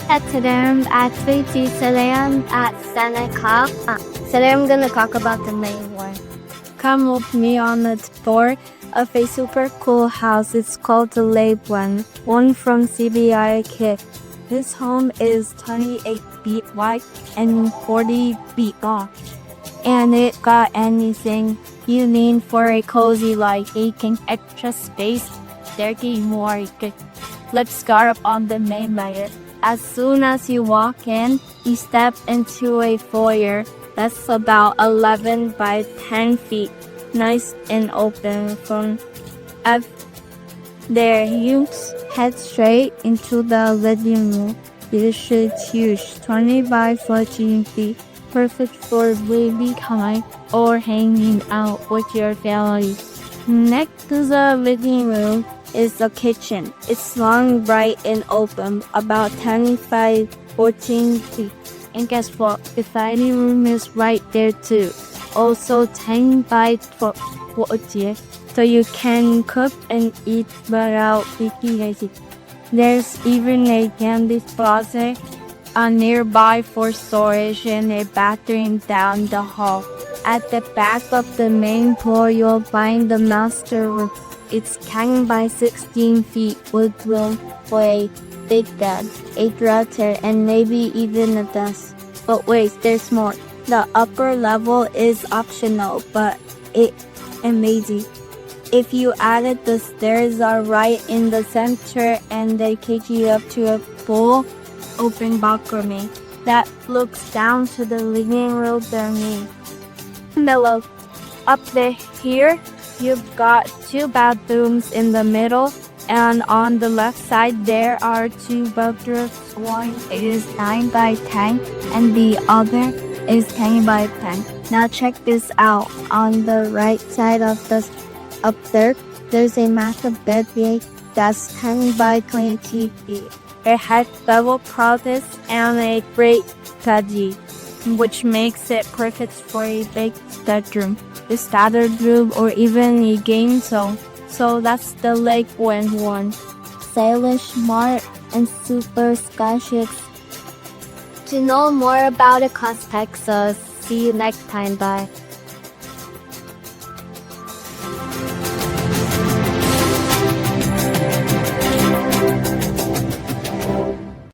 At today I'm at 3T. Today I'm at Seneca. Today I'm gonna talk about the main one. Come with me on the tour of a super cool house. It's called the LAKEWIND, one from CBI Kit. This home is 28 feet wide and 40 feet long. And it got anything you need for a cozy life. Taking extra space, there can more. Let's start on the main layer. As soon as you walk in, you step into a foyer that's about 11 by 10 feet. Nice and open from up there. You head straight into the living room. This is huge, 20 by 14 feet. Perfect for baby time or hanging out with your family. Next to the living room is the kitchen. It's long, bright, and open, about 10 by 14 feet. And guess what? The dining room is right there too. Also 10 by 14, so you can cook and eat without being lazy. There's even a candy closet nearby for storage and a bathroom down the hall. At the back of the main floor, you'll find the master room. It's 10 by 16 feet with room for a big bed, a dresser, and maybe even a desk. But wait, there's more. The upper level is optional, but it's amazing. If you added, the stairs are right in the center and they take you up to a full open balcony that looks down to the living room beneath. Below, up there here, you've got two bathrooms in the middle, and on the left side there are two bedrooms. One is 9 by 10 and the other is 10 by 10. Now check this out. On the right side of the up there's a massive bedroom that's 10 by 20 feet. It has double closets and a great study, which makes it perfect for a big bedroom, a standard room, or even a game zone. So that's the LAKEWIND one. Stylish, smart, and super spacious. To know more about the cost, see you next time. Bye.